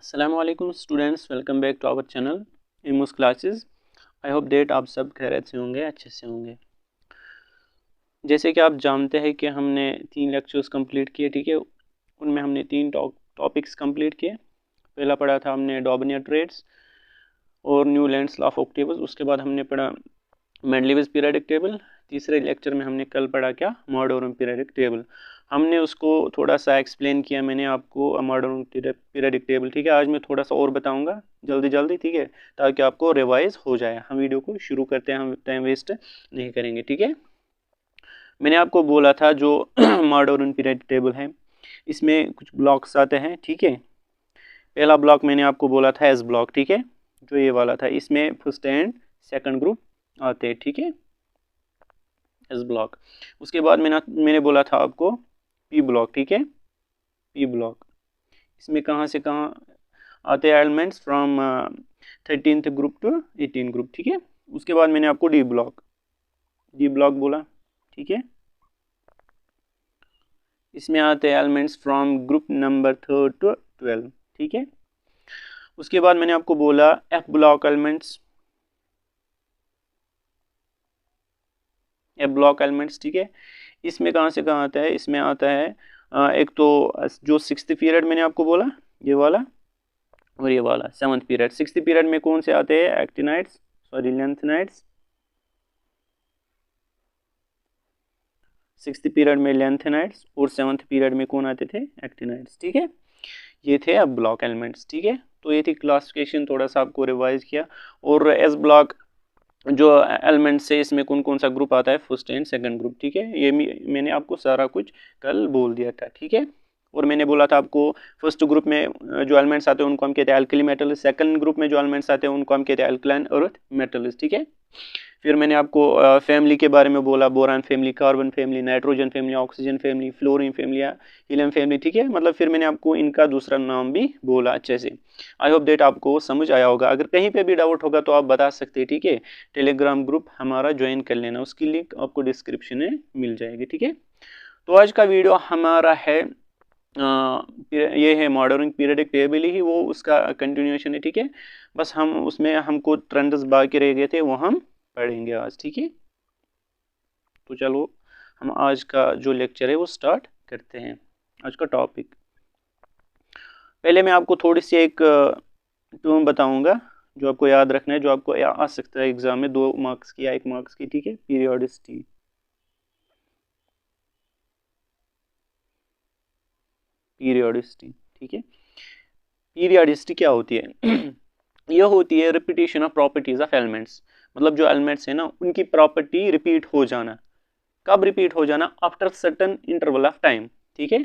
अस्सलामुअलैकुम students, welcome back to our channel इमूस classes. I hope that आप सब खैरियत से होंगे, अच्छे से होंगे। जैसे कि आप जानते हैं कि हमने 3 लेक्चर्स कंप्लीट किए, ठीक है। उनमें हमने 3 टॉपिक्स कंप्लीट किए। पहला पढ़ा था हमने डॉबनियर ट्रेड्स और न्यूलैंड्स लॉ ऑफ ऑक्टेवर्स। उसके बाद हमने पढ़ा मेंडलीविज पीरियडिक टेबल। तीसरे लेक्चर में हमने कल पढ़ा क्या, मॉडर्न पीरियडिक टेबल। हमने उसको थोड़ा सा एक्सप्लेन किया मैंने आपको, मॉडर्न पीरियडिक टेबल, ठीक है। आज मैं थोड़ा सा और बताऊंगा जल्दी जल्दी, ठीक है, ताकि आपको रिवाइज हो जाए। हम वीडियो को शुरू करते हैं, हम टाइम वेस्ट नहीं करेंगे, ठीक है। मैंने आपको बोला था जो मॉडर्न पीरियडिक टेबल है इसमें कुछ ब्लॉक्स आते हैं, ठीक है। पहला ब्लॉक मैंने आपको बोला था एस ब्लॉक, ठीक है, जो ये वाला था। इसमें फर्स्ट एंड सेकंड ग्रुप आते हैं, ठीक है, एस ब्लॉक। उसके बाद मैंने बोला था आपको पी ब्लॉक, ठीक है, पी ब्लॉक। इसमें कहाँ से कहाँ आते हैं elements, from 13th group to 18 group, ठीक है। उसके बाद मैंने आपको डी ब्लॉक बोला, ठीक है। इसमें आते हैं elements from group number 3 to 12, ठीक है। उसके बाद मैंने आपको बोला एफ ब्लॉक एलिमेंट्स, ठीक है। इसमें कहाँ से कहाँ आता है, इसमें आता है एक तो जो 6th पीरियड मैंने आपको बोला, ये वाला, और ये वाला 7th पीरियड। 6th पीरियड में कौन से आते हैं, actinides, sorry lanthanides. 6th period में लेंथेनाइड्स और 7th पीरियड में कौन आते थे, एक्टिनाइड्स, ठीक है। ये थे अब ब्लॉक एलिमेंट्स, ठीक है। तो ये थी क्लासिफिकेशन, थोड़ा सा आपको रिवाइज किया। और एस ब्लॉक जो एलिमेंट्स है इसमें कौन कौन सा ग्रुप आता है, फर्स्ट एंड सेकंड ग्रुप, ठीक है। ये मैंने आपको सारा कुछ कल बोल दिया था, ठीक है। और मैंने बोला था आपको फर्स्ट ग्रुप में जो एलिमेंट्स आते हैं उनको हम कहते हैं अल्कली मेटल्स। सेकंड ग्रुप में जो एलिमेंट्स आते हैं उनको हम कहते हैं अल्कलाइन अर्थ मेटल्स, ठीक है। फिर मैंने आपको फैमिली के बारे में बोला, boron family, carbon family, nitrogen family, oxygen family, fluorine family या हीलियम फैमिली, ठीक है। मतलब फिर मैंने आपको इनका दूसरा नाम भी बोला अच्छे से। आई होप दैट आपको समझ आया होगा। अगर कहीं पे भी डाउट होगा तो आप बता सकते हैं, ठीक है। टेलीग्राम ग्रुप हमारा ज्वाइन कर लेना, उसकी लिंक आपको डिस्क्रिप्शन में मिल जाएगी, ठीक है। तो आज का वीडियो हमारा है ये है मॉडर्न पीरियडिक टेबल ही, वो उसका कंटिन्यूएशन है, ठीक है। बस हम उसमें हमको ट्रेंड्स बाकी रह गए थे, वो हम पढ़ेंगे आज, ठीक है। तो चलो हम आज का जो लेक्चर है वो स्टार्ट करते हैं, आज का टॉपिक। पहले मैं आपको थोड़ी सी एक टर्म बताऊंगा जो आपको याद रखना है, जो आपको आ सकता है एग्जाम में, 2 मार्क्स की या 1 मार्क्स की, ठीक है। पीरियोडिसिटी, ठीक है। पीरियोडिसिटी क्या होती है यह होती है repetition of properties of elements. मतलब जो एलिमेंट्स है ना उनकी प्रॉपर्टी रिपीट हो जाना। कब रिपीट हो जाना, after certain interval of time, ठीक है।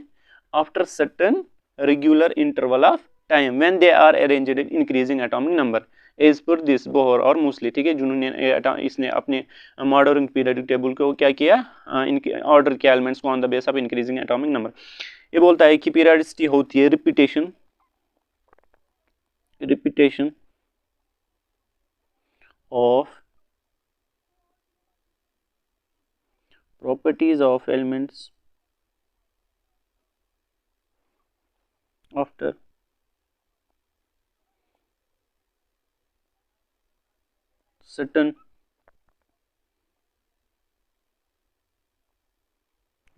After certain regular interval of time when they are arranged in increasing atomic number as per this Bohr और मूसली, ठीक है। जिन्होंने इसने अपने मॉडर्न पीरियडिक टेबल को क्या किया, इनके ऑर्डर के एलिमेंट्स को on the base of increasing atomic number. ये बोलता है कि पीरियडिसिटी होती है repetition of properties of elements after certain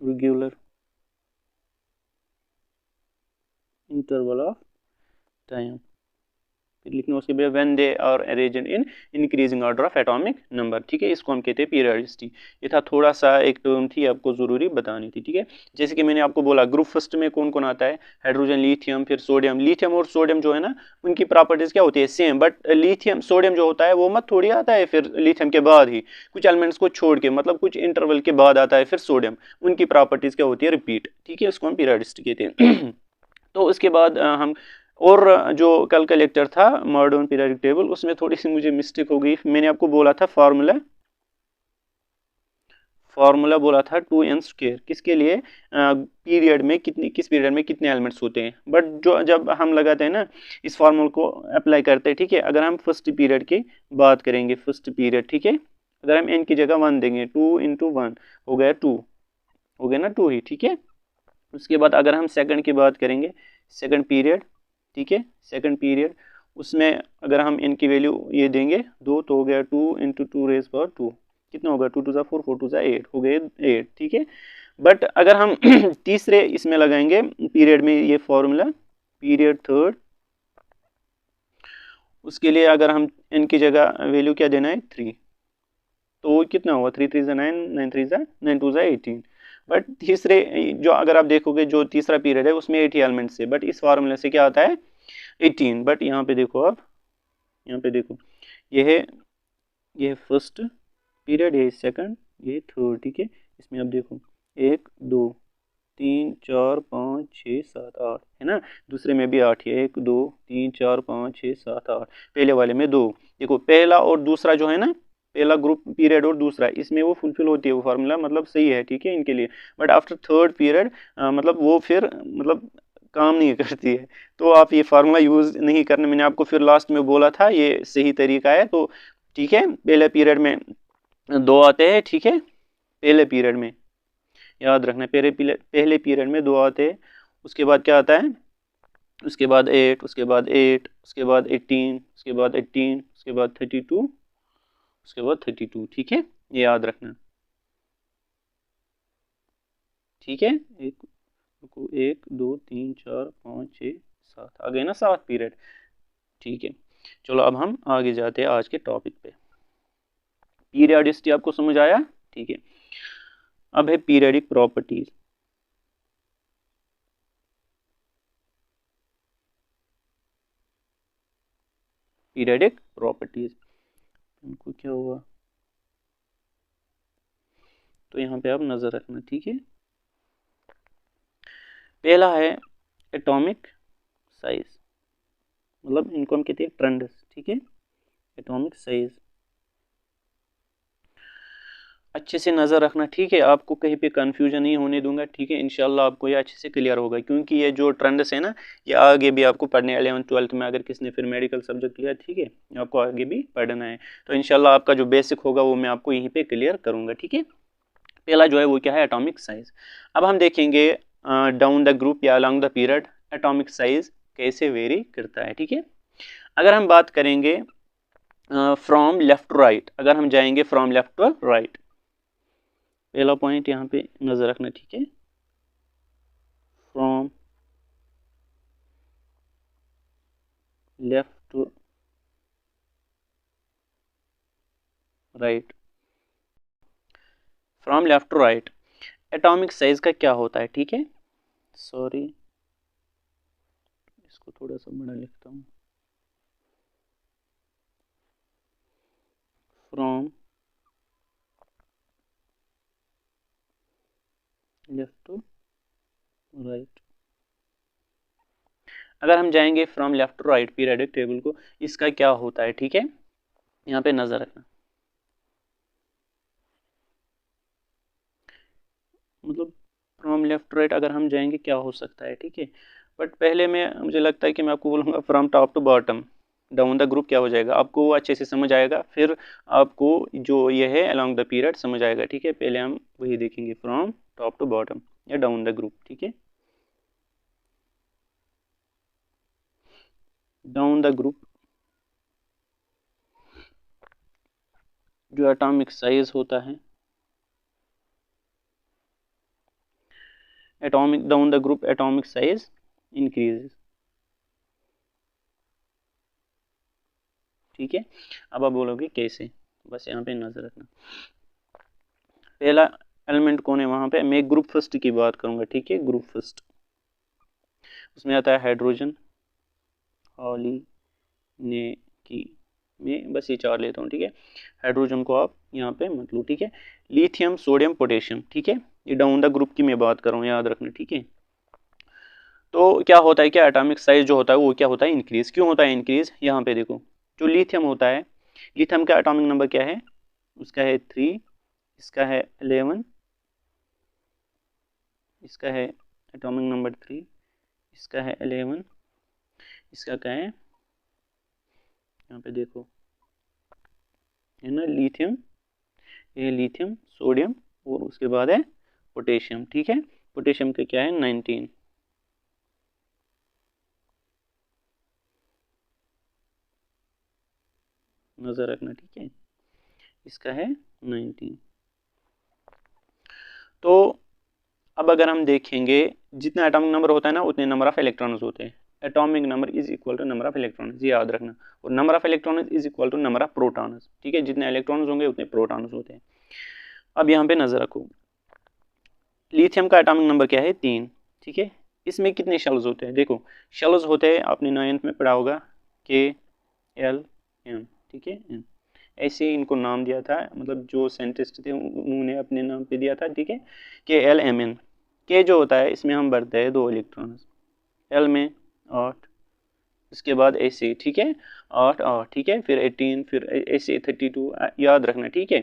regular interval of time। लिखना उसके बाद when they are arranged in increasing order of atomic number, ठीक है। इसको हम कहते हैं पीरियोडिसिटी। ये था थोड़ा सा एक टर्म थी, आपको जरूरी बतानी थी, ठीक है। जैसे कि मैंने आपको बोला ग्रुप फर्स्ट में कौन कौन आता है, हाइड्रोजन, लिथियम, फिर सोडियम। लिथियम और सोडियम जो है ना उनकी प्रॉपर्टीज क्या होती है, सेम। बट लिथियम सोडियम जो होता है वो मत थोड़ी आता है फिर लिथियम के बाद ही, कुछ एलिमेंट्स को छोड़ के, मतलब कुछ इंटरवल के बाद आता है फिर सोडियम। उनकी प्रॉपर्टीज क्या होती है, रिपीट, ठीक है। इसको हम पीरियोडिसिटी कहते हैं तो उसके बाद हम और जो कल का लेक्चर था मॉडर्न पीरियडिक टेबल, उसमें थोड़ी सी मुझे मिस्टेक हो गई। मैंने आपको बोला था फार्मूला बोला था 2n², किसके लिए, पीरियड में किस पीरियड में कितने एलिमेंट्स होते हैं। बट जो जब हम लगाते हैं ना इस फार्मूला को अप्लाई करते हैं, ठीक है। अगर हम फर्स्ट पीरियड की बात करेंगे, फर्स्ट पीरियड, ठीक है, अगर हम n की जगह 1 देंगे, 2 × 1 हो गया 2, हो गया ना 2 ही, ठीक है। उसके बाद अगर हम सेकंड की बात करेंगे, सेकंड पीरियड, ठीक है, सेकंड पीरियड, उसमें अगर हम n की वैल्यू ये देंगे 2 तो हो गया 2 × 2 रेज़ पावर 2, कितना होगा 2 × 4 4 × 8 हो गए 8, ठीक है। बट अगर हम तीसरे इसमें लगाएंगे पीरियड में ये फॉर्मूला, पीरियड थर्ड, उसके लिए अगर हम n की जगह वैल्यू क्या देना है 3, तो वो कितना होगा 3 3 9 9 3 9 2 18। बट तीसरे जो अगर आप देखोगे जो तीसरा पीरियड है उसमें 80 एलिमेंट्स है, बट इस फार्मूले से क्या आता है 18। बट यहाँ पे देखो आप, यहाँ पे देखो ये फर्स्ट पीरियड, ये सेकंड, ये थर्ड, ठीक है। इसमें आप देखो 1 2 3 4 5 6 7 8 है ना, दूसरे में भी 8 है, 1 2 3 4 5 6 7 8, पहले वाले में 2। देखो पहला और दूसरा जो है ना, पहला ग्रुप पीरियड और दूसरा, इसमें वो फुलफिल होती है वो फार्मूला, मतलब सही है, ठीक है इनके लिए। बट आफ्टर थर्ड पीरियड मतलब वो फिर मतलब काम नहीं करती है, तो आप ये फार्मूला यूज़ नहीं करना, मैंने आपको फिर लास्ट में बोला था ये सही तरीका है। तो ठीक है, पहले पीरियड में 2 आते हैं, ठीक है, पहले पीरियड में याद रखना, पहले पीरियड में 2 आते हैं, उसके बाद क्या आता है, उसके बाद 8, उसके बाद 8, उसके बाद 18, उसके बाद 18, उसके बाद 32, उसके बाद 32, ठीक है, ये याद रखना, ठीक है। 1 2 3 4 5 6 7 आ गए ना 7 पीरियड, ठीक है। चलो अब हम आगे जाते हैं आज के टॉपिक पे। पीरियडिसिटी आपको समझ आया, ठीक है। अब है पीरियडिक प्रॉपर्टीज। पीरियडिक प्रॉपर्टीज, इनको क्या हुआ, तो यहाँ पे आप नजर रखना, ठीक है। पहला है एटॉमिक साइज, मतलब इनको हम कहते हैं ट्रेंड्स, ठीक है। एटॉमिक साइज अच्छे से नज़र रखना, ठीक है, आपको कहीं पे कंफ्यूजन नहीं होने दूंगा, ठीक है। इंशाल्लाह आपको ये अच्छे से क्लियर होगा, क्योंकि ये जो ट्रेंड्स है ना, ये आगे भी आपको पढ़ने 11th 12th में, अगर किसने फिर मेडिकल सब्जेक्ट लिया, ठीक है, आपको आगे भी पढ़ना है, तो इंशाल्लाह आपका जो बेसिक होगा वो मैं आपको यहीं पे क्लियर करूँगा, ठीक है। पहला जो है वो क्या है, एटॉमिक साइज। अब हम देखेंगे डाउन द ग्रुप या along the period atomic size कैसे वेरी करता है, ठीक है। अगर हम बात करेंगे फ्रॉम लेफ्ट टू राइट, अगर हम जाएंगे फ्रॉम लेफ्ट टू राइट, पहला पॉइंट यहाँ पे नजर रखना, ठीक है, from left to right, from left to right atomic size का क्या होता है, ठीक है। सॉरी, इसको थोड़ा सा बड़ा लिखता हूँ, फ्रॉम लेफ्ट टू राइट। अगर हम जाएंगे from left to right periodic table को, इसका क्या होता है, ठीक है, यहाँ पे नजर रखना, मतलब फ्रॉम लेफ्ट टू राइट अगर हम जाएंगे क्या हो सकता है, ठीक है। बट पहले में मुझे लगता है कि मैं आपको बोलूँगा from top to bottom down the group क्या हो जाएगा, आपको वो अच्छे से समझ आएगा, फिर आपको जो ये है अलॉन्ग द पीरियड समझ आएगा, ठीक है। पहले हम वही देखेंगे फ्रॉम टॉप टू बॉटम या डाउन द ग्रुप, ठीक है। डाउन द ग्रुप जो एटॉमिक साइज होता है, atomic down the group atomic size increases, ठीक है। अब आप बोलोगे कैसे, बस यहाँ पे नजर रखना, पहला एलिमेंट कौन है वहां पे, मैं ग्रुप फर्स्ट की बात करूंगा, ठीक है। ग्रुप फर्स्ट उसमें आता है हाइड्रोजन, हॉली, ने, की, मैं बस ये 4 लेता हूँ, ठीक है। हाइड्रोजन को आप यहाँ पे मत लो, ठीक है। लिथियम, सोडियम, पोटेशियम, ठीक है, ये डाउन द ग्रुप की मैं बात कर रहा हूँ, याद रखना, ठीक है। तो क्या होता है, क्या एटॉमिक साइज जो होता है वो क्या होता है, इंक्रीज। क्यों होता है इंक्रीज, यहाँ पे देखो, जो लिथियम होता है, लिथियम का एटॉमिक नंबर क्या है, उसका है 3, इसका है 11, इसका है एटॉमिक नंबर 3, इसका है 11, इसका क्या है, यहाँ पे देखो, है ना लिथियम, ये लिथियम, सोडियम, और उसके बाद है पोटेशियम, ठीक है। पोटेशियम का क्या है 19, नज़र रखना, ठीक है। इसका है 19। तो अब अगर हम देखेंगे जितना एटॉमिक नंबर होता है ना उतने नंबर ऑफ इलेक्ट्रॉन्स होते हैं। Atomic number is equal to number of electrons, ये याद रखना। और number of electrons is equal to number of protons, ठीक है। जितने इलेक्ट्रॉन्स होंगे उतने प्रोटॉन्स होते हैं। अब यहाँ पे नजर रखो, लिथियम का एटॉमिक नंबर क्या है 3, ठीक है। इसमें कितने शेल्स होते हैं, देखो शेल्स होते हैं, आपने 9th में पढ़ा होगा KLM, ठीक है। ऐसे ही इनको नाम दिया था, मतलब जो साइंटिस्ट थे उन्होंने अपने नाम पे दिया था, ठीक है। KLMN। के जो होता है इसमें हम भरते हैं 2 इलेक्ट्रॉन्स, एल में 8, इसके बाद ऐसे, ठीक है 8, ठीक है, फिर 18, फिर ऐसे 32, याद रखना, ठीक है।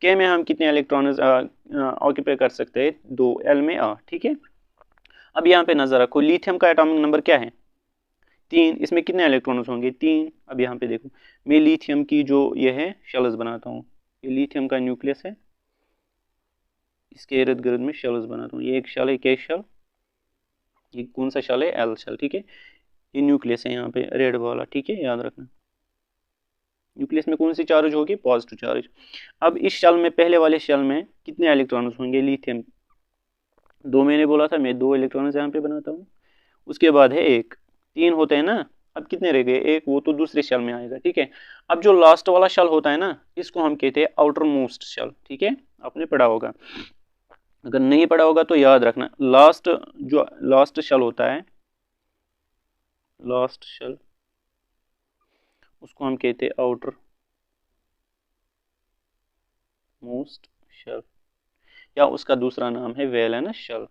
के में हम कितने इलेक्ट्रॉन्स ऑक्यूपाई कर सकते हैं 2, एल में 8, ठीक है। अब यहाँ पे नजर रखो, लिथियम का एटॉमिक नंबर क्या है 3, इसमें कितने इलेक्ट्रॉन्स होंगे 3। अब यहाँ पे देखो, मैं लिथियम की जो ये है शेल्स बनाता हूँ, ये लिथियम का न्यूक्लियस है, इसके इर्द गिर्द में शेल्स बनाता हूँ। ये एक शेल है, के शेल, ये कौन सा शेल है एल शेल, ठीक है। ये न्यूक्लियस है यहाँ पे रेड वाला, ठीक है, याद रखना। न्यूक्लियस में कौन सी चार्ज होगी, पॉजिटिव चार्ज। अब इस शेल में, पहले वाले शेल में कितने इलेक्ट्रॉन्स होंगे लिथियम 2, मैंने बोला था मैं 2 इलेक्ट्रॉन्स यहाँ पे बनाता हूँ। उसके बाद है 1, 3 होते हैं ना, अब कितने रह गए 1, वो तो दूसरे शेल में आएगा, ठीक है। अब जो लास्ट वाला शेल होता है ना, इसको हम कहते हैं आउटर मोस्ट शेल, ठीक है। आपने पढ़ा होगा, अगर नहीं पढ़ा होगा तो याद रखना। जो लास्ट शेल होता है, लास्ट शेल, उसको हम कहते हैं आउटर मोस्ट शेल, या उसका दूसरा नाम है वैलेंस शेल,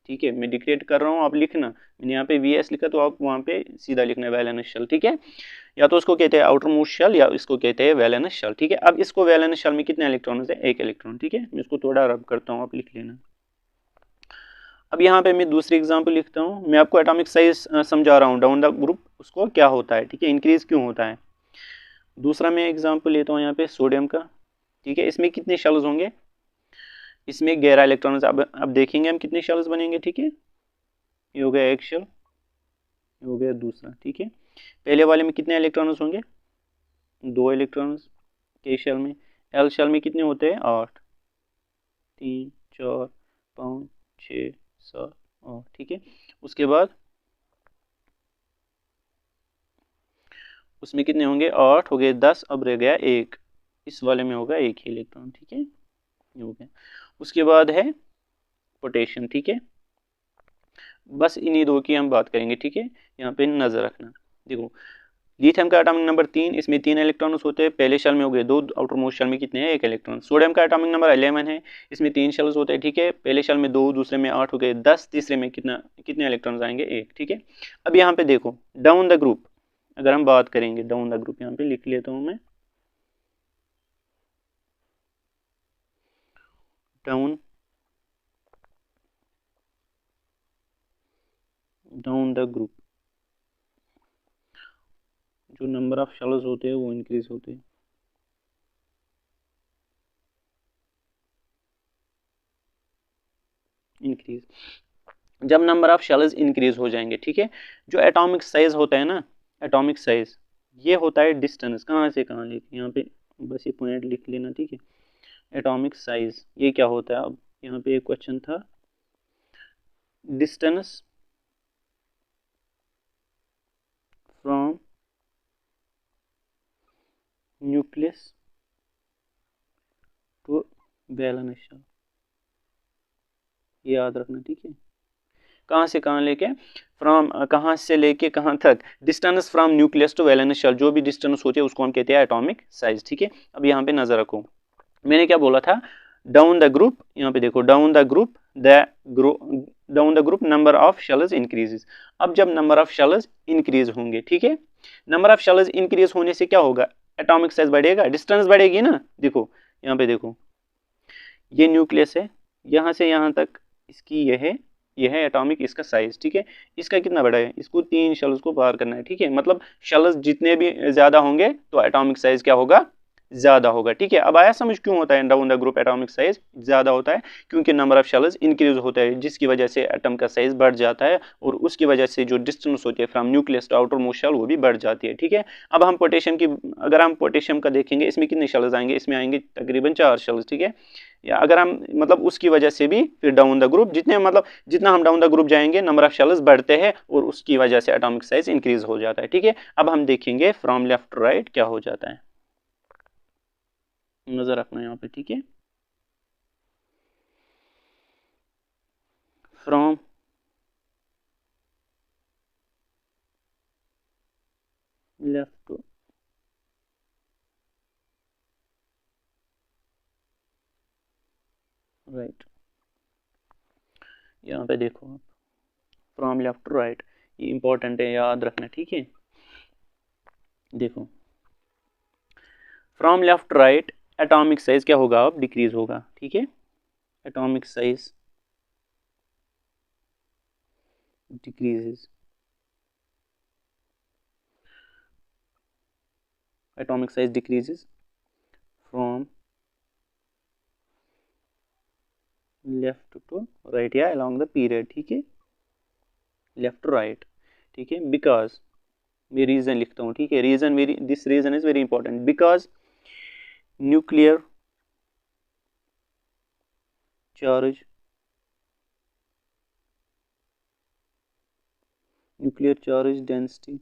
ठीक है। मैं डिक्लेयर कर रहा हूँ, आप लिखना, मैंने यहाँ पे VS लिखा तो आप वहाँ पे सीधा लिखना है वैलेंस शेल, ठीक है। या तो उसको कहते हैं आउटर मोस्ट शेल या इसको कहते हैं वैलेंस शेल, ठीक है। अब इसको वैलेंस शेल में कितने इलेक्ट्रॉन है 1 इलेक्ट्रॉन, ठीक है। मैं इसको थोड़ा रब करता हूँ, आप लिख लेना। अब यहाँ पे मैं दूसरी एग्जाम्पल लिखता हूँ, मैं आपको एटॉमिक साइज समझा रहा हूँ, डाउन द ग्रुप उसको क्या होता है, ठीक है, इंक्रीज क्यों होता है। दूसरा मैं एग्जाम्पल लेता हूँ यहाँ पे सोडियम का, ठीक है। इसमें कितने शेल्स होंगे, इसमें 11 इलेक्ट्रॉन्स। अब देखेंगे हम कितने शेल्स बनेंगे, ठीक है। ये हो गया एक शेल, ये हो गया दूसरा, ठीक है। पहले वाले में कितने इलेक्ट्रॉन्स होंगे 2 इलेक्ट्रॉन्स, के शेल में। एल शेल में कितने होते हैं 8, 3, 4, 5, 6, 7, 8, ठीक है। उसके बाद उसमें कितने होंगे 8 हो गए 10, अब रह गया 1, इस वाले में होगा 1 ही इलेक्ट्रॉन, ठीक है, ये हो गया। उसके बाद है पोटेशियम, ठीक है। बस इन्हीं 2 की हम बात करेंगे, ठीक है। यहाँ पे नजर रखना, देखो लिथियम का एटॉमिक नंबर 3, इसमें 3 इलेक्ट्रॉन्स होते हैं, पहले शेल में हो गए 2, आउटर मोस्ट शेल में कितने हैं 1 इलेक्ट्रॉन। सोडियम का एटॉमिक नंबर 11 है, इसमें 3 शेल्स होते हैं, ठीक है। पहले शेल में 2, दूसरे में 8 हो गए 10, तीसरे में कितने इलेक्ट्रॉन्स आएंगे 1, ठीक है। अब यहाँ पे देखो डाउन द ग्रुप, अगर हम बात करेंगे डाउन द ग्रुप, यहाँ पे लिख लेता हूँ मैं, डाउन द ग्रुप जो नंबर ऑफ शेल्स होते हैं वो इंक्रीज होते हैं। इंक्रीज, जब नंबर ऑफ शेल्स इंक्रीज हो जाएंगे, ठीक है। जो एटॉमिक साइज होता है ना, एटॉमिक साइज ये होता है डिस्टेंस, कहाँ से कहाँ लेके, यहाँ पे बस ये पॉइंट लिख लेना, ठीक है। एटॉमिक साइज ये क्या होता है, अब यहाँ पे एक क्वेश्चन था, distance from nucleus to valence shell, याद रखना, ठीक है। कहाँ से कहाँ लेके, फ्रॉम, कहाँ से लेके कहाँ तक, distance from nucleus to valence shell, जो भी डिस्टेंस होती है उसको हम कहते हैं एटॉमिक साइज, ठीक है। अब यहाँ पे नजर रखो, मैंने क्या बोला था, डाउन द ग्रुप, यहाँ पे देखो down the group number of shells increases. अब जब नंबर ऑफ शेल्स इंक्रीज होंगे, ठीक है, नंबर ऑफ शेल्स इंक्रीज होने से क्या होगा, एटॉमिक साइज बढ़ेगा, डिस्टेंस बढ़ेगी ना। देखो यहाँ पे देखो, ये न्यूक्लियस है, यहाँ से यहाँ तक इसकी यह है एटॉमिक इसका साइज, ठीक है। इसका कितना बड़ा है, इसको 3 शेल्स को पार करना है, ठीक है। मतलब शेल्स जितने भी ज्यादा होंगे तो एटॉमिक साइज क्या होगा ज़्यादा होगा। ठीक है, अब आया समझ क्यों होता है down the group atomic size ज़्यादा होता है? क्योंकि नंबर ऑफ शेल्स इंक्रीज होता है, जिसकी वजह से एटम का साइज बढ़ जाता है और उसकी वजह से जो डिस्टेंस होती है from nucleus to outermost shell वो भी बढ़ जाती है। ठीक है, अब हम पोटेशियम की, अगर हम पोटेशियम का देखेंगे, इसमें कितने शेल्स आएंगे? इसमें आएंगे तकरीबन 4 शेल्स। ठीक है, या अगर हम मतलब उसकी वजह से भी फिर डाउन द ग्रुप, जितने मतलब जितना हम डाउन द ग्रुप जाएंगे नंबर ऑफ शेल्स बढ़ते हैं और उसकी वजह से एटॉमिक साइज इंक्रीज हो जाता है। ठीक है, अब हम देखेंगे फ्रॉम लेफ्ट टू राइट क्या हो जाता है, नजर रखना यहाँ पे। ठीक है, फ्रॉम लेफ्ट टू राइट, यहाँ पे देखो आप, फ्रॉम लेफ्ट टू राइट, ये इंपॉर्टेंट है, याद रखना। ठीक है, देखो from left to right atomic size क्या होगा? अब डिक्रीज होगा। ठीक है, atomic size decreases, atomic size decreases from left to right या along the period। ठीक है, left to right। ठीक है, because मैं रीजन लिखता हूँ। ठीक है, reason very, this reason is very important, because nuclear charge, nuclear charge density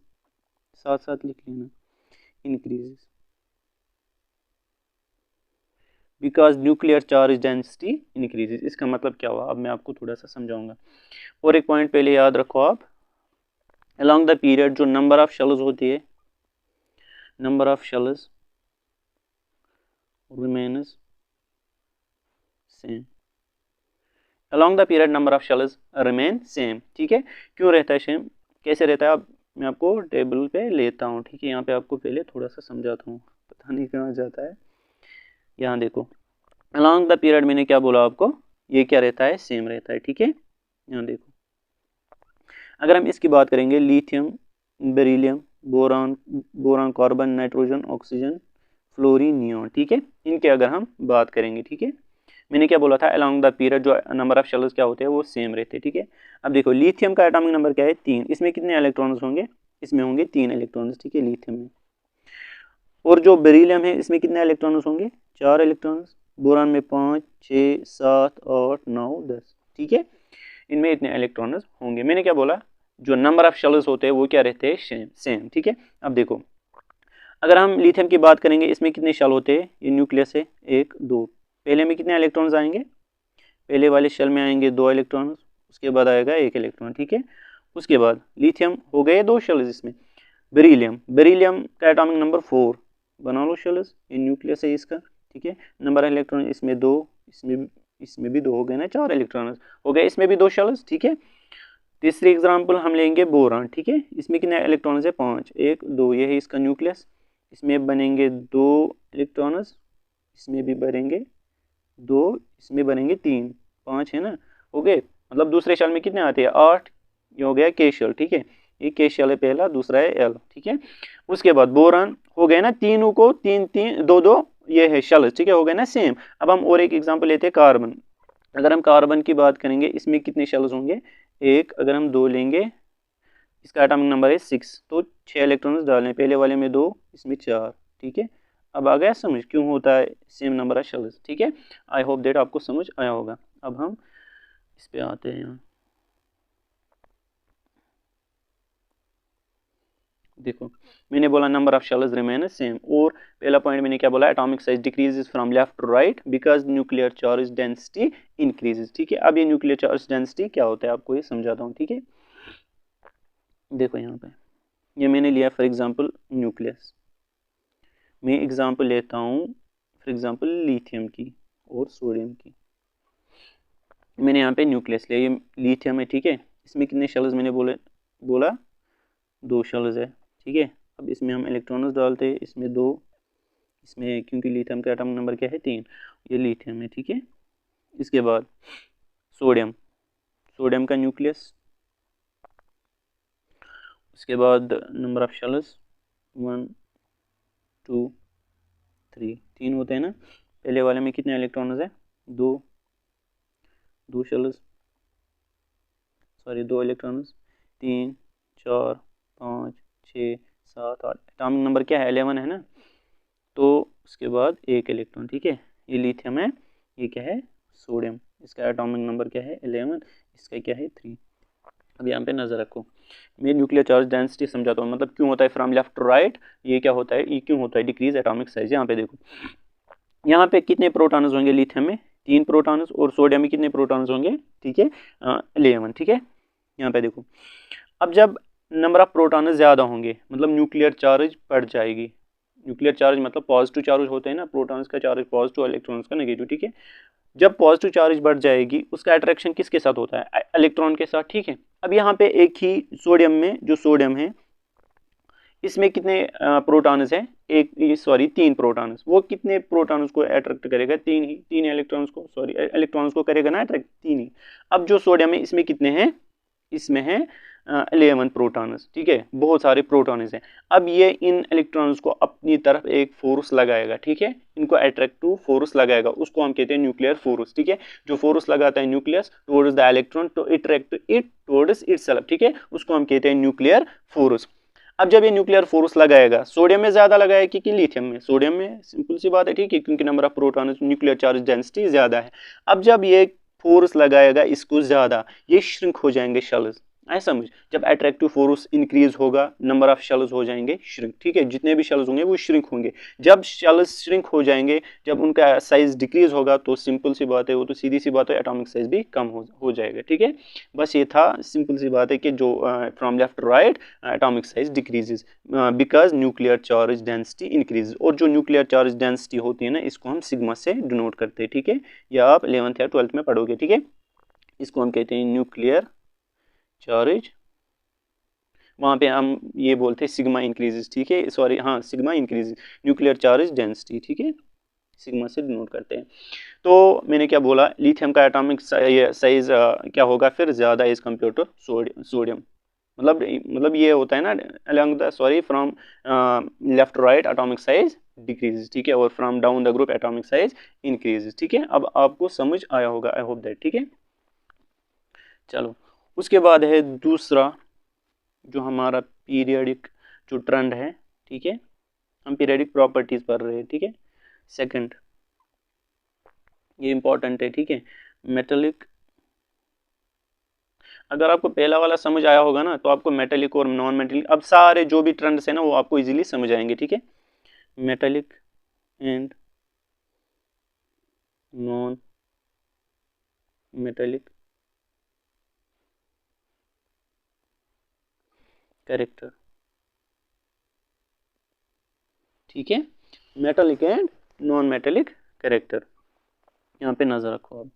साथ साथ लिख लेना, increases because nuclear charge density increases. इसका मतलब क्या हुआ? अब मैं आपको थोड़ा सा समझाऊंगा, और एक पॉइंट पहले याद रखो आप, along द पीरियड जो नंबर ऑफ शेल्स होती है, number of shells remains same, along the period number of shells remain same। ठीक है, क्यों रहता है सेम, कैसे रहता है? अब मैं आपको टेबल पे लेता हूँ। ठीक है, यहाँ पे आपको पहले थोड़ा सा समझाता हूँ, पता नहीं कहाँ जाता है। यहाँ देखो, along the period मैंने क्या बोला आपको, ये क्या रहता है? सेम रहता है। ठीक है, यहाँ देखो, अगर हम इसकी बात करेंगे, lithium, beryllium, boron, boron, carbon, nitrogen, oxygen, fluorine, neon. ठीक है, इनके अगर हम बात करेंगे, ठीक है, मैंने क्या बोला था? अलोंग द पीरियड जो नंबर ऑफ शेल्स क्या होते हैं वो सेम रहते हैं। ठीक है, अब देखो लिथियम का एटॉमिक नंबर क्या है? 3। इसमें कितने इलेक्ट्रॉन्स होंगे? इसमें होंगे 3 इलेक्ट्रॉन्स। ठीक है, लिथियम में। और जो बेरिलियम है इसमें कितने इलेक्ट्रॉन्स होंगे? 4 इलेक्ट्रॉन्स। बोरान में 5, 6, 7, 8, 9, 10। ठीक है, इनमें इतने इलेक्ट्रॉन्स होंगे। मैंने क्या बोला? जो नंबर ऑफ शेल्स होते हैं वो क्या रहते हैं? सेम। ठीक है, अब देखो, अगर हम लिथियम की बात करेंगे, इसमें कितने शेल होते हैं? ये न्यूक्लियस है, 1, 2। पहले में कितने इलेक्ट्रॉन्स आएंगे? पहले वाले शेल में आएंगे 2 इलेक्ट्रॉन, उसके बाद आएगा 1 इलेक्ट्रॉन। ठीक है, उसके बाद लिथियम हो गए 2 शेल्स इसमें। बेरिलियम, बेरिलियम का एटॉमिक नंबर 4, बना लो शेल्स, ये न्यूक्लियस है इसका। ठीक है, नंबर ऑफ इलेक्ट्रॉन इसमें 2, इसमें भी 2 हो गए ना, 4 इलेक्ट्रॉन हो गए, इसमें भी 2 शेल्स। ठीक है, तीसरी एग्जाम्पल हम लेंगे बोरान। ठीक है, इसमें कितने इलेक्ट्रॉन्स है? 5, 1, 2, ये है इसका न्यूक्लियस, इसमें बनेंगे 2 इलेक्ट्रॉन्स, इसमें भी बनेंगे 2, इसमें बनेंगे 3, 5 है ना, हो गए। मतलब दूसरे शेल में कितने आते हैं? 8, ये हो गया के शेल। ठीक है, ये के शेल है पहला, दूसरा है एल। ठीक है, उसके बाद बोरान हो गए ना, तीनों को 3 3 2 2 ये है शेल। ठीक है, हो गए ना सेम। अब हम और एक एग्जांपल लेते हैं, कार्बन। अगर हम कार्बन की बात करेंगे, इसमें कितने शेल्स होंगे? 1, अगर हम 2 लेंगे, इसका एटॉमिक नंबर है 6, तो 6 इलेक्ट्रॉन्स डालने, पहले वाले में 2, इसमें 4। ठीक है, अब आ गया समझ क्यों होता है सेम नंबर ऑफ शेल्स। ठीक है, आई होप दैट आपको समझ आया होगा। अब हम इस पे आते हैं। यहाँ देखो, मैंने बोला number of shells remain same, और पहला पॉइंट मैंने क्या बोला? Atomic size decreases from left to right because nuclear charge density increases. ठीक है, अब ये न्यूक्लियर चार्ज डेंसिटी क्या होता है आपको ये समझाता हूँ। ठीक है, देखो यहाँ पे, ये मैंने लिया फॉर एग्जांपल न्यूक्लियस, मैं एग्जांपल लेता हूँ फॉर एग्जांपल लिथियम की और सोडियम की। मैंने यहाँ पे न्यूक्लियस लिया, ये लिथियम है। ठीक है, इसमें कितने शेल्स मैंने बोला 2 शेल्स है। ठीक है, अब इसमें हम इलेक्ट्रॉन्स डालते हैं, इसमें 2, इसमें क्योंकि लिथियम का एटॉमिक नंबर क्या है? 3, ये लिथियम है। ठीक है, इसके बाद सोडियम, सोडियम का न्यूक्लियस, उसके बाद नंबर ऑफ शेल्स 1, 2, 3 3 होते हैं ना, पहले वाले में कितने इलेक्ट्रॉन्स है, 2 shells, sorry 2 electrons, 3 4 5 6 7 8, atomic number क्या है 11 है ना, तो उसके बाद 1 इलेक्ट्रॉन, ठीक है। ये लिथियम है, ये क्या है सोडियम, इसका एटॉमिक नंबर क्या है 11, इसका क्या है 3। अब यहाँ पे नजर रखो, मैं न्यूक्लियर चार्ज डेंसिटी समझाता हूँ, मतलब क्यों होता है फ्रॉम लेफ्ट टू राइट, ये क्या होता है, ये क्यों होता है डिक्रीज एटॉमिक साइज। यहाँ पे देखो, यहाँ पे कितने प्रोटॉन्स होंगे लिथियम में, 3 प्रोटॉन्स, और सोडियम में कितने प्रोटॉन्स होंगे, ठीक है 11, ठीक है। यहाँ पे देखो, अब जब नंबर ऑफ प्रोटॉन्स ज़्यादा होंगे मतलब न्यूक्लियर चार्ज बढ़ जाएगी, न्यूक्लियर चार्ज मतलब पॉजिटिव चार्ज होते हैं ना, प्रोटॉन्स का चार्ज पॉजिटिव, इलेक्ट्रॉन्स का नेगेटिव, ठीक है। जब पॉजिटिव चार्ज बढ़ जाएगी उसका अट्रैक्शन किसके साथ होता है, इलेक्ट्रॉन के साथ, ठीक है। अब यहाँ पे एक ही सोडियम में, जो सोडियम है इसमें कितने प्रोटॉन्स हैं, एक सॉरी 3 प्रोटॉन्स, वो कितने प्रोटॉन्स को अट्रैक्ट करेगा, 3 ही, 3 इलेक्ट्रॉन्स को, सॉरी इलेक्ट्रॉन्स को करेगा ना अट्रैक्ट, 3 ही। अब जो सोडियम है इसमें कितने हैं, इसमें है 11 प्रोटॉन्स, ठीक है, बहुत सारे प्रोटॉन्स हैं। अब ये इन इलेक्ट्रॉन्स को अपनी तरफ एक फोर्स लगाएगा, ठीक है, इनको अट्रैक्टिव फोर्स लगाएगा, उसको हम कहते हैं न्यूक्लियर फोर्स, ठीक है। जो फोर्स लगाता है nucleus towards the electron to attract it towards itself, ठीक है, उसको हम कहते हैं न्यूक्लियर फोर्स। अब जब ये न्यूक्लियर फोर्स लगाएगा, सोडियम में ज्यादा लगाएगा कि लिथियम में, सोडियम में, सिंपल सी बात है, ठीक है, क्योंकि number of proton, nuclear charge density ज्यादा है। अब जब ये फोर्स लगाएगा इसको ज्यादा, ये श्रिंक हो जाएंगे शेल्स, ऐसा समझ, जब अट्रैक्टिव फोर्स इंक्रीज होगा नंबर ऑफ शेल्स हो जाएंगे श्रिंक, ठीक है, जितने भी शेल्स होंगे वो श्रिंक होंगे। जब शेल्स श्रिंक हो जाएंगे, जब उनका साइज डिक्रीज होगा, तो सिंपल सी बात है, वो तो सीधी सी बात है, एटॉमिक साइज भी कम हो जाएगा, ठीक है। बस ये था, सिंपल सी बात है कि जो from left to right atomic size decreases because nuclear charge density increase, और जो न्यूक्लियर चार्ज डेंसिटी होती है ना, इसको हम सिग्मा से डिनोट करते हैं, ठीक है, या आप 11th या 12th में पढ़ोगे, ठीक है। इसको हम कहते हैं न्यूक्लियर चार्ज, वहां पे हम ये बोलते हैं सिग्मा इंक्रीजेस, ठीक है, सॉरी हाँ sigma increases, nuclear charge density, ठीक है, सिग्मा से डिनोट करते हैं। तो मैंने क्या बोला, लिथियम का एटॉमिक साइज क्या होगा फिर, ज्यादा एज कम्पेयर टू सोडियम, मतलब ये होता है ना, along the sorry from left to right atomic size decreases, ठीक है, और from down the group atomic size increases, ठीक है। अब आपको समझ आया होगा, आई होप दैट, ठीक है। चलो, उसके बाद है दूसरा जो हमारा पीरियडिक जो ट्रेंड है, ठीक है, हम पीरियडिक प्रॉपर्टीज पढ़ रहे हैं, ठीक है। सेकंड, ये इंपॉर्टेंट है, ठीक है, मेटेलिक। अगर आपको पहला वाला समझ आया होगा ना, तो आपको मेटेलिक और नॉन मेटेलिक, अब सारे जो भी ट्रेंड्स है ना वो आपको इजीली समझ आएंगे, ठीक है। Metallic and non metallic character, ठीक है, metallic and non metallic character, यहाँ पे नजर रखो। अब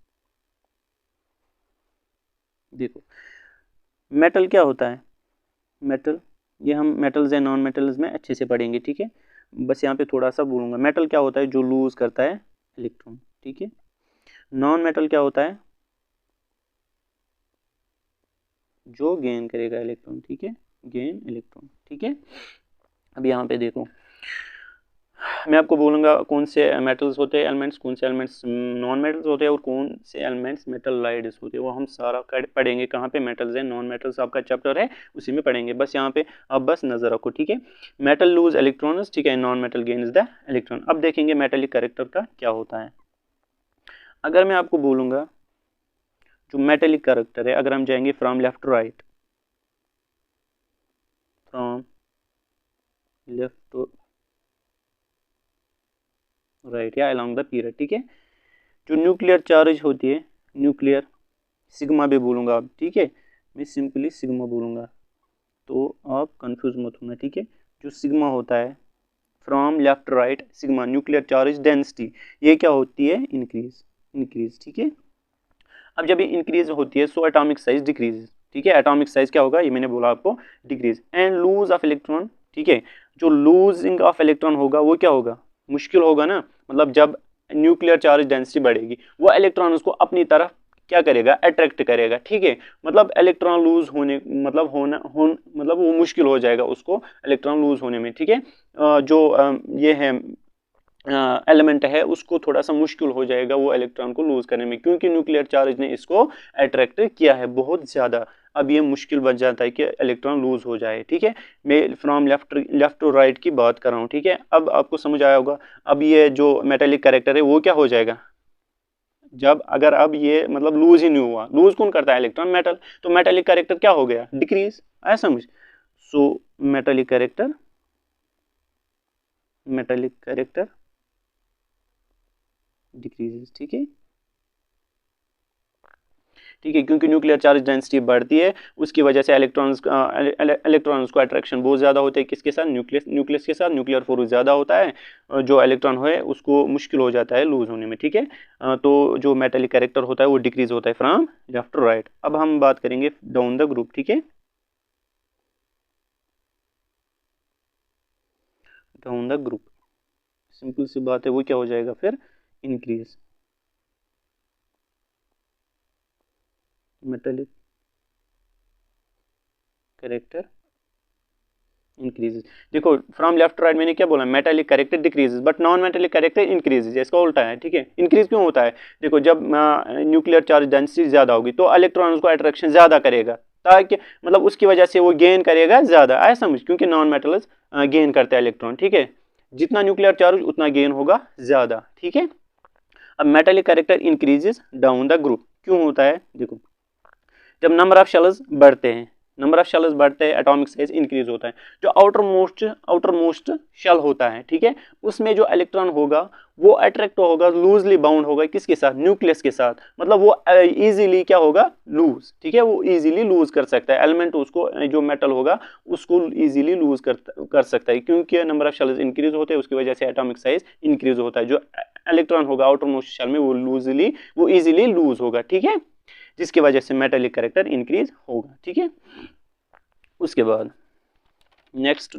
देखो, मेटल क्या होता है, मेटल, ये हम मेटल्स एंड नॉन मेटल्स में अच्छे से पढ़ेंगे, ठीक है, बस यहाँ पे थोड़ा सा बोलूँगा। मेटल क्या होता है, जो लूज करता है इलेक्ट्रॉन, ठीक है। नॉन मेटल क्या होता है, जो गेन करेगा इलेक्ट्रॉन, ठीक है, गेन इलेक्ट्रॉन, ठीक है। अब यहाँ पे देखो, मैं आपको बोलूँगा कौन से मेटल्स होते हैं एलिमेंट्स, कौन से एलिमेंट्स नॉन मेटल्स होते हैं, और कौन से एलिमेंट्स मेटलाइड्स होते हैं, वो हम सारा पढ़ेंगे कहाँ पे, मेटल्स एंड नॉन मेटल्स आपका चैप्टर है उसी में पढ़ेंगे। बस यहाँ पे अब बस नजर रखो, ठीक है। मेटल लूज इलेक्ट्रॉन्स, ठीक है, non metal gains the electron. अब देखेंगे मेटेलिक कैरेक्टर का क्या होता है। अगर मैं आपको बोलूँगा जो मेटेलिक कैरेक्टर है, अगर हम जाएंगे from left to right, from left to right या अलोंग द पीरियड, ठीक है, जो न्यूक्लियर चार्ज होती है, न्यूक्लियर सिग्मा भी बोलूँगा आप, ठीक है, मैं सिंपली सिग्मा बोलूँगा, तो आप कंफ्यूज मत होना, ठीक है। जो सिग्मा होता है from left right, sigma nuclear charge density, ये क्या होती है, इंक्रीज, ठीक है। अब जब ये इंक्रीज होती है, सो एटॉमिक साइज डिक्रीज, ठीक है, एटॉमिक साइज क्या होगा, ये मैंने बोला आपको, decrease and lose of electron, ठीक है, जो लूजिंग ऑफ इलेक्ट्रॉन होगा वो क्या होगा, मुश्किल होगा ना, मतलब जब न्यूक्लियर चार्ज डेंसिटी बढ़ेगी, वो इलेक्ट्रॉन उसको अपनी तरफ क्या करेगा, अट्रैक्ट करेगा, ठीक है, मतलब इलेक्ट्रॉन लूज होने मतलब वो मुश्किल हो जाएगा उसको इलेक्ट्रॉन लूज होने में, ठीक है। जो ये है एलिमेंट है उसको थोड़ा सा मुश्किल हो जाएगा वो इलेक्ट्रॉन को लूज करने में, क्योंकि न्यूक्लियर चार्ज ने इसको अट्रैक्ट किया है बहुत ज्यादा। अब ये मुश्किल बन जाता है कि इलेक्ट्रॉन लूज हो जाए। ठीक है, मैं फ्रॉम लेफ्ट टू राइट की बात कर रहा हूँ। ठीक है, अब आपको समझ आया होगा। अब ये जो मेटेलिक कैरेक्टर है वो क्या हो जाएगा, जब अगर अब ये मतलब लूज ही नहीं हुआ, लूज कौन करता है, इलेक्ट्रॉन, मेटल, तो मेटेलिक कैरेक्टर क्या हो गया, डिक्रीज। आया समझ। सो मेटेलिक कैरेक्टर डिक्रीजेस। ठीक है, ठीक है, क्योंकि न्यूक्लियर चार्ज डेंसिटी बढ़ती है उसकी वजह से इलेक्ट्रॉन्स को अट्रैक्शन बहुत ज़्यादा होते हैं, किसके साथ, न्यूक्लियस के साथ। न्यूक्लियर फोर्स ज़्यादा होता है, जो इलेक्ट्रॉन है उसको मुश्किल हो जाता है लूज होने में। ठीक है, तो जो मेटेलिक कैरेक्टर होता है वो डिक्रीज होता है फ्रॉम लेफ्ट टू राइट। अब हम बात करेंगे डाउन द ग्रुप। ठीक है, डाउन द ग्रुप सिंपल सी बात है, वो क्या हो जाएगा फिर, इंक्रीज। Metallic character increases. देखो फ्रॉम लेफ्ट टू राइट मैंने क्या बोला, metallic character decreases but non metallic character increases, इसका उल्टा है। ठीक है, इंक्रीज क्यों होता है, देखो जब न्यूक्लियर चार्ज डेंसिटी ज्यादा होगी तो इलेक्ट्रॉन्स को अट्रैक्शन ज्यादा करेगा, ताकि मतलब उसकी वजह से वो गेन करेगा ज्यादा। आया समझ, क्योंकि नॉन मेटल्स गेन करते हैं इलेक्ट्रॉन। ठीक है, जितना न्यूक्लियर चार्ज उतना गेन होगा ज्यादा। ठीक है, अब metallic character increases down the group क्यों होता है, देखो जब नंबर ऑफ शेल्स बढ़ते हैं, नंबर ऑफ शेल्स बढ़ते हैं एटॉमिक साइज इंक्रीज होता है। जो आउटर मोस्ट शेल होता है, ठीक है, उसमें जो इलेक्ट्रॉन होगा वो अट्रैक्ट होगा, लूजली बाउंड होगा किसके साथ, न्यूक्लियस के साथ, मतलब वो इजीली क्या होगा, लूज। ठीक है, वो इजीली लूज कर सकता है एलिमेंट, उसको जो मेटल होगा उसको इजीली लूज कर सकता है, क्योंकि नंबर ऑफ शेल्स इंक्रीज होते हैं उसकी वजह से एटॉमिक साइज इंक्रीज होता है। जो इलेक्ट्रॉन होगा आउटर मोस्ट शेल में वो इजीली लूज होगा। ठीक है, जिसकी वजह से मेटेलिक कैरेक्टर इंक्रीज होगा। ठीक है, उसके बाद नेक्स्ट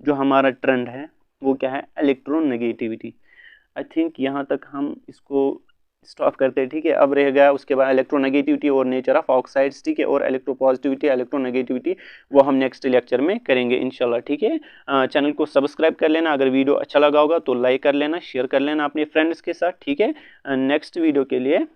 जो हमारा ट्रेंड है वो क्या है, इलेक्ट्रोनेगेटिविटी। आई थिंक यहाँ तक हम इसको स्टॉप करते हैं। ठीक है, अब रह गया उसके बाद इलेक्ट्रोनेगेटिविटी और नेचर ऑफ ऑक्साइड्स। ठीक है, और इलेक्ट्रोपॉजिटिविटी, इलेक्ट्रोनेगेटिविटी वो हम नेक्स्ट लेक्चर में करेंगे इंशाल्लाह। ठीक है, चैनल को सब्सक्राइब कर लेना, अगर वीडियो अच्छा लगा होगा तो लाइक कर लेना, शेयर कर लेना अपने फ्रेंड्स के साथ। ठीक है, नेक्स्ट वीडियो के लिए